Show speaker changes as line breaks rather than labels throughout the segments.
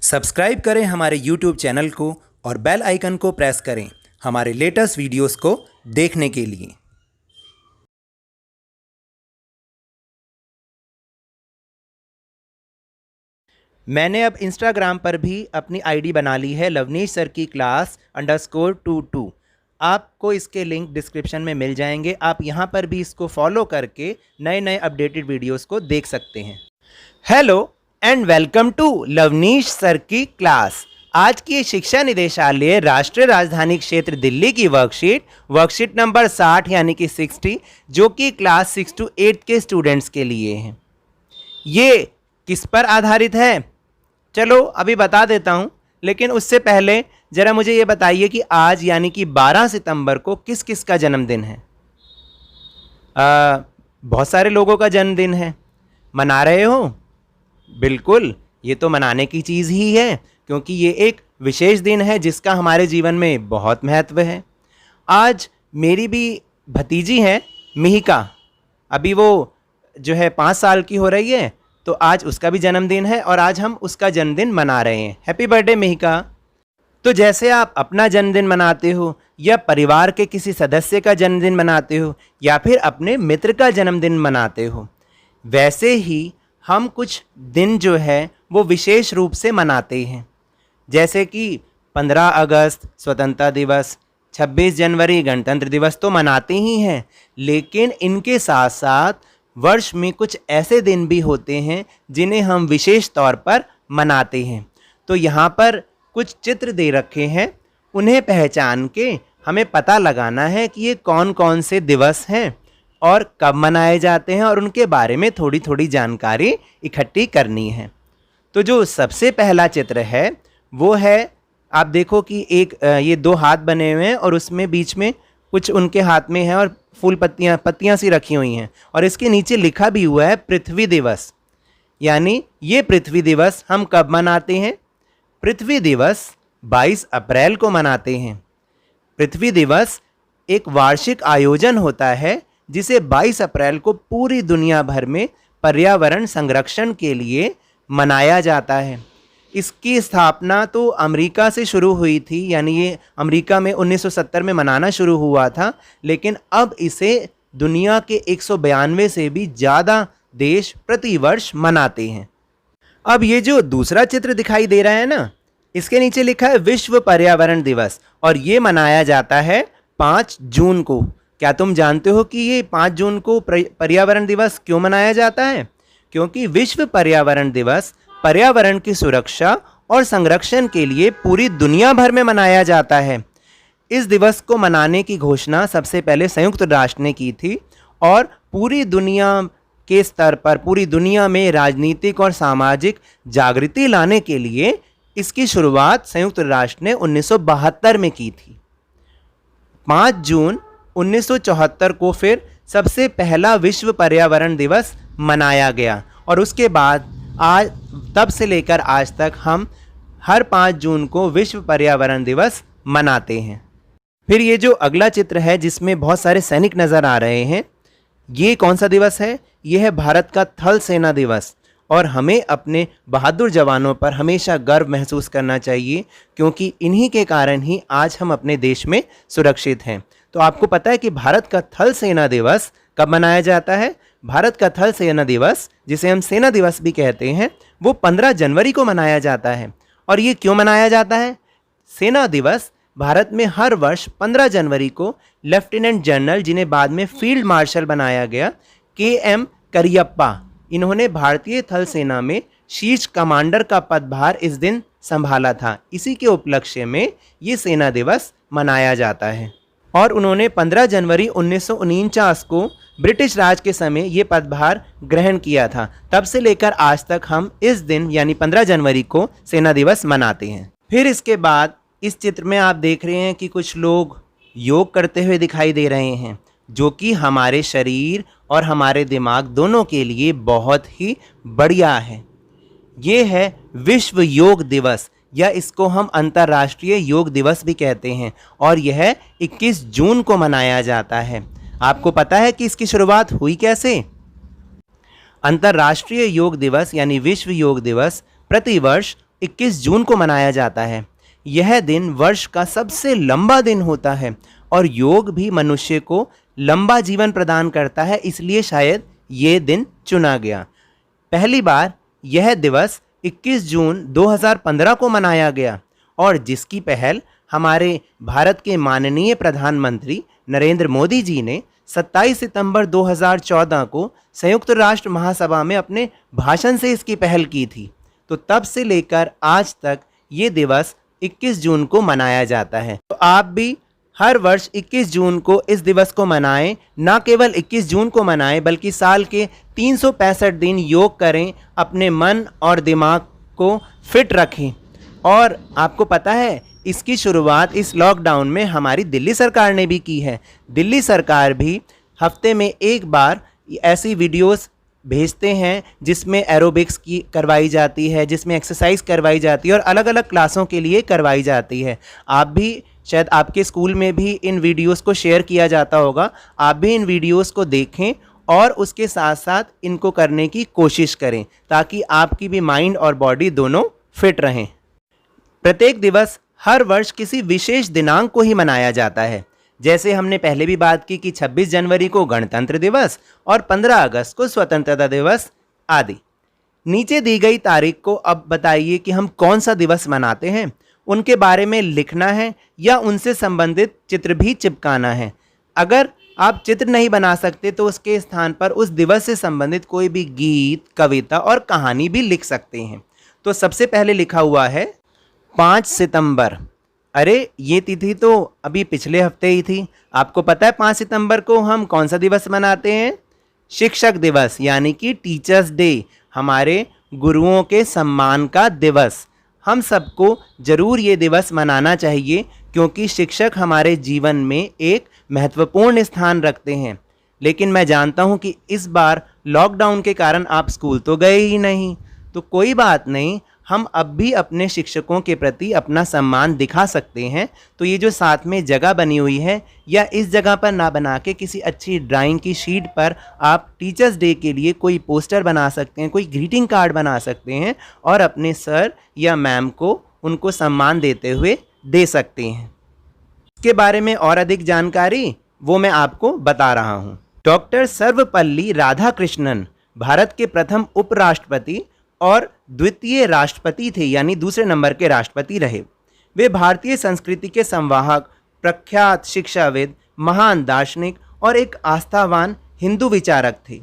Subscribe करें हमारे YouTube channel को और बेल आइकन को प्रेस करें हमारे लेटेस्ट वीडियोस को देखने के लिए। मैंने अब इंस्टाग्राम पर भी अपनी आईडी बना ली है, लवनीश सर की क्लास _22। आपको इसके लिंक डिस्क्रिप्शन में मिल जाएंगे। आप यहां पर भी इसको फॉलो करके नए नए अपडेटेड वीडियोस को देख सकते हैं। Hello and welcome to Lavneesh sir की क्लास। आज की शिक्षा निदेशालय राष्ट्रीय राजधानी क्षेत्र दिल्ली की वर्कशीट नंबर 60 यानी कि 60, जो कि क्लास 6 to 8 के स्टूडेंट्स के लिए है। ये किस पर आधारित है, चलो अभी बता देता हूँ, लेकिन उससे पहले ज़रा मुझे ये बताइए कि आज यानी कि 12 सितंबर को किस किस का जन्मदिन है। बहुत सारे लोगों का जन्मदिन है। मना रहे हो? बिल्कुल, ये तो मनाने की चीज़ ही है, क्योंकि ये एक विशेष दिन है जिसका हमारे जीवन में बहुत महत्व है। आज मेरी भी भतीजी है मिहिका, अभी वो जो है 5 साल की हो रही है, तो आज उसका भी जन्मदिन है और आज हम उसका जन्मदिन मना रहे हैं। Happy birthday Mihika. तो जैसे आप अपना जन्मदिन मनाते हो या परिवार के किसी सदस्य का जन्मदिन मनाते हो या फिर अपने मित्र का जन्मदिन मनाते हो, वैसे ही हम कुछ दिन जो है वो विशेष रूप से मनाते हैं। जैसे कि 15 अगस्त स्वतंत्रता दिवस, 26 जनवरी गणतंत्र दिवस तो मनाते ही हैं, लेकिन इनके साथ साथ वर्ष में कुछ ऐसे दिन भी होते हैं जिन्हें हम विशेष तौर पर मनाते हैं। तो यहाँ पर कुछ चित्र दे रखे हैं, उन्हें पहचान के हमें पता लगाना है कि ये कौन कौन से दिवस हैं और कब मनाए जाते हैं, और उनके बारे में थोड़ी थोड़ी जानकारी इकट्ठी करनी है। तो जो सबसे पहला चित्र है वो है, आप देखो कि एक ये 2 हाथ बने हुए हैं और उसमें बीच में कुछ उनके हाथ में है और फूल पत्तियाँ सी रखी हुई हैं, और इसके नीचे लिखा भी हुआ है पृथ्वी दिवस। यानी ये पृथ्वी दिवस हम कब मनाते हैं? पृथ्वी दिवस 22 अप्रैल को मनाते हैं। पृथ्वी दिवस एक वार्षिक आयोजन होता है जिसे 22 अप्रैल को पूरी दुनिया भर में पर्यावरण संरक्षण के लिए मनाया जाता है। इसकी स्थापना तो अमेरिका से शुरू हुई थी, यानी ये अमेरिका में 1970 में मनाना शुरू हुआ था, लेकिन अब इसे दुनिया के 192 से भी ज़्यादा देश प्रतिवर्ष मनाते हैं। अब ये जो दूसरा चित्र दिखाई दे रहा है ना, इसके नीचे लिखा है विश्व पर्यावरण दिवस, और ये मनाया जाता है 5 जून को। क्या तुम जानते हो कि ये 5 जून को पर्यावरण दिवस क्यों मनाया जाता है? क्योंकि विश्व पर्यावरण दिवस पर्यावरण की सुरक्षा और संरक्षण के लिए पूरी दुनिया भर में मनाया जाता है। इस दिवस को मनाने की घोषणा सबसे पहले संयुक्त राष्ट्र ने की थी, और पूरी दुनिया के स्तर पर पूरी दुनिया में राजनीतिक और सामाजिक जागृति लाने के लिए इसकी शुरुआत संयुक्त राष्ट्र ने 1972 में की थी। 5 जून 1974 को फिर सबसे पहला विश्व पर्यावरण दिवस मनाया गया, और उसके बाद आज तब से लेकर आज तक हम हर 5 जून को विश्व पर्यावरण दिवस मनाते हैं। फिर ये जो अगला चित्र है जिसमें बहुत सारे सैनिक नज़र आ रहे हैं, ये कौन सा दिवस है? ये है भारत का थल सेना दिवस, और हमें अपने बहादुर जवानों पर हमेशा गर्व महसूस करना चाहिए, क्योंकि इन्हीं के कारण ही आज हम अपने देश में सुरक्षित हैं। तो आपको पता है कि भारत का थल सेना दिवस कब मनाया जाता है? भारत का थल सेना दिवस, जिसे हम सेना दिवस भी कहते हैं, वो 15 जनवरी को मनाया जाता है। और ये क्यों मनाया जाता है? सेना दिवस भारत में हर वर्ष 15 जनवरी को लेफ्टिनेंट जनरल, जिन्हें बाद में फील्ड मार्शल बनाया गया, KM करियप्पा, इन्होंने भारतीय थल सेना में शीर्ष कमांडर का पदभार इस दिन संभाला था। इसी के उपलक्ष्य में ये सेना दिवस मनाया जाता है। और उन्होंने 15 जनवरी 1949 को ब्रिटिश राज के समय ये पदभार ग्रहण किया था। तब से लेकर आज तक हम इस दिन यानी 15 जनवरी को सेना दिवस मनाते हैं। फिर इसके बाद इस चित्र में आप देख रहे हैं कि कुछ लोग योग करते हुए दिखाई दे रहे हैं, जो कि हमारे शरीर और हमारे दिमाग दोनों के लिए बहुत ही बढ़िया है। ये है विश्व योग दिवस, या इसको हम अंतर्राष्ट्रीय योग दिवस भी कहते हैं, और यह 21 जून को मनाया जाता है। आपको पता है कि इसकी शुरुआत हुई कैसे? अंतर्राष्ट्रीय योग दिवस यानी विश्व योग दिवस प्रतिवर्ष 21 जून को मनाया जाता है। यह दिन वर्ष का सबसे लंबा दिन होता है और योग भी मनुष्य को लंबा जीवन प्रदान करता है, इसलिए शायद ये दिन चुना गया। पहली बार यह दिवस 21 जून 2015 को मनाया गया और जिसकी पहल हमारे भारत के माननीय प्रधानमंत्री नरेंद्र मोदी जी ने 27 सितंबर 2014 को संयुक्त राष्ट्र महासभा में अपने भाषण से इसकी पहल की थी। तो तब से लेकर आज तक ये दिवस 21 जून को मनाया जाता है। तो आप भी हर वर्ष 21 जून को इस दिवस को मनाएं। ना केवल 21 जून को मनाएं बल्कि साल के 365 दिन योग करें, अपने मन और दिमाग को फिट रखें। और आपको पता है इसकी शुरुआत इस लॉकडाउन में हमारी दिल्ली सरकार ने भी की है। दिल्ली सरकार भी हफ्ते में एक बार ऐसी वीडियोस भेजते हैं जिसमें एरोबिक्स की करवाई जाती है, जिसमें एक्सरसाइज करवाई जाती है और अलग अलग क्लासों के लिए करवाई जाती है। आप भी शायद आपके स्कूल में भी इन वीडियोस को शेयर किया जाता होगा। आप भी इन वीडियोस को देखें और उसके साथ साथ इनको करने की कोशिश करें ताकि आपकी भी माइंड और बॉडी दोनों फिट रहें। प्रत्येक दिवस हर वर्ष किसी विशेष दिनांक को ही मनाया जाता है। जैसे हमने पहले भी बात की कि 26 जनवरी को गणतंत्र दिवस और 15 अगस्त को स्वतंत्रता दिवस आदि। नीचे दी गई तारीख को अब बताइए कि हम कौन सा दिवस मनाते हैं। उनके बारे में लिखना है या उनसे संबंधित चित्र भी चिपकाना है। अगर आप चित्र नहीं बना सकते तो उसके स्थान पर उस दिवस से संबंधित कोई भी गीत, कविता और कहानी भी लिख सकते हैं। तो सबसे पहले लिखा हुआ है 5 सितंबर। अरे ये तिथि तो अभी पिछले हफ्ते ही थी। आपको पता है 5 सितंबर को हम कौन सा दिवस मनाते हैं? शिक्षक दिवस यानी कि टीचर्स डे, हमारे गुरुओं के सम्मान का दिवस। हम सबको ज़रूर ये दिवस मनाना चाहिए क्योंकि शिक्षक हमारे जीवन में एक महत्वपूर्ण स्थान रखते हैं। लेकिन मैं जानता हूँ कि इस बार लॉकडाउन के कारण आप स्कूल तो गए ही नहीं, तो कोई बात नहीं, हम अब भी अपने शिक्षकों के प्रति अपना सम्मान दिखा सकते हैं। तो ये जो साथ में जगह बनी हुई है या इस जगह पर ना बना के किसी अच्छी ड्राइंग की शीट पर आप टीचर्स डे के लिए कोई पोस्टर बना सकते हैं, कोई ग्रीटिंग कार्ड बना सकते हैं और अपने सर या मैम को उनको सम्मान देते हुए दे सकते हैं। इसके बारे में और अधिक जानकारी वो मैं आपको बता रहा हूँ। डॉक्टर सर्वपल्ली राधाकृष्णन भारत के प्रथम उपराष्ट्रपति और द्वितीय राष्ट्रपति थे, यानी दूसरे नंबर के राष्ट्रपति रहे। वे भारतीय संस्कृति के संवाहक, प्रख्यात शिक्षाविद, महान दार्शनिक और एक आस्थावान हिंदू विचारक थे।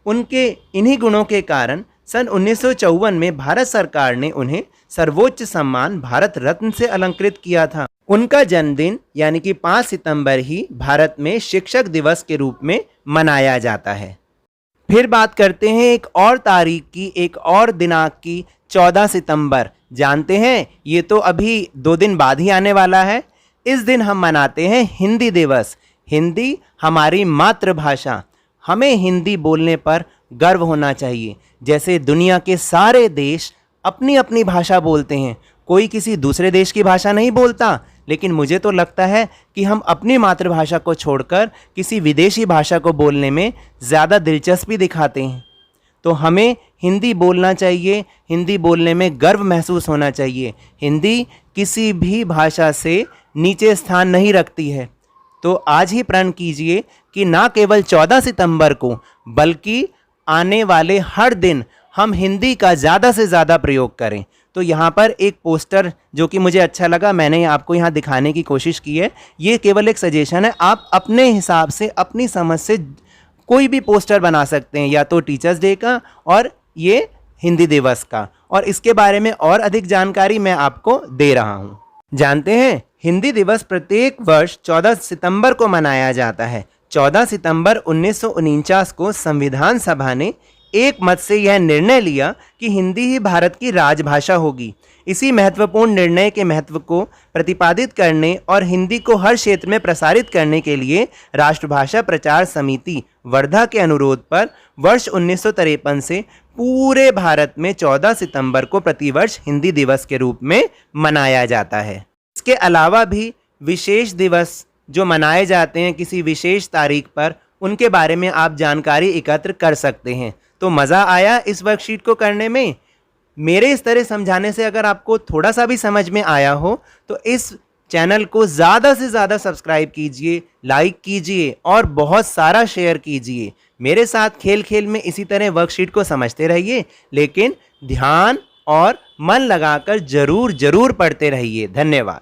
उनके इन्हीं गुणों के कारण सन 1954 में भारत सरकार ने उन्हें सर्वोच्च सम्मान भारत रत्न से अलंकृत किया था। उनका जन्मदिन यानी कि 5 सितंबर ही भारत में शिक्षक दिवस के रूप में मनाया जाता है। फिर बात करते हैं एक और तारीख की, एक और दिनांक की, 14 सितंबर। जानते हैं ये तो अभी 2 दिन बाद ही आने वाला है। इस दिन हम मनाते हैं हिंदी दिवस। हिंदी हमारी मातृभाषा, हमें हिंदी बोलने पर गर्व होना चाहिए। जैसे दुनिया के सारे देश अपनी अपनी भाषा बोलते हैं, कोई किसी दूसरे देश की भाषा नहीं बोलता, लेकिन मुझे तो लगता है कि हम अपनी मातृभाषा को छोड़कर किसी विदेशी भाषा को बोलने में ज़्यादा दिलचस्पी दिखाते हैं। तो हमें हिंदी बोलना चाहिए, हिंदी बोलने में गर्व महसूस होना चाहिए। हिंदी किसी भी भाषा से नीचे स्थान नहीं रखती है। तो आज ही प्रण कीजिए कि ना केवल 14 सितंबर को बल्कि आने वाले हर दिन हम हिंदी का ज़्यादा से ज़्यादा प्रयोग करें। तो यहाँ पर एक पोस्टर जो कि मुझे अच्छा लगा, मैंने आपको यहाँ दिखाने की कोशिश की है। ये केवल एक सजेशन है, आप अपने हिसाब से, अपनी समझ से कोई भी पोस्टर बना सकते हैं, या तो टीचर्स डे का और ये हिंदी दिवस का। और इसके बारे में और अधिक जानकारी मैं आपको दे रहा हूँ। जानते हैं हिंदी दिवस प्रत्येक वर्ष 14 सितंबर को मनाया जाता है। 14 सितंबर 1949 को संविधान सभा ने एक मत से यह निर्णय लिया कि हिंदी ही भारत की राजभाषा होगी। इसी महत्वपूर्ण निर्णय के महत्व को प्रतिपादित करने और हिंदी को हर क्षेत्र में प्रसारित करने के लिए राष्ट्रभाषा प्रचार समिति वर्धा के अनुरोध पर वर्ष 1953 से पूरे भारत में 14 सितंबर को प्रतिवर्ष हिंदी दिवस के रूप में मनाया जाता है। इसके अलावा भी विशेष दिवस जो मनाए जाते हैं किसी विशेष तारीख पर, उनके बारे में आप जानकारी एकत्र कर सकते हैं। तो मज़ा आया इस वर्कशीट को करने में? मेरे इस तरह समझाने से अगर आपको थोड़ा सा भी समझ में आया हो तो इस चैनल को ज़्यादा से ज़्यादा सब्सक्राइब कीजिए, लाइक कीजिए और बहुत सारा शेयर कीजिए। मेरे साथ खेल खेल में इसी तरह वर्कशीट को समझते रहिए, लेकिन ध्यान और मन लगाकर जरूर जरूर पढ़ते रहिए। धन्यवाद।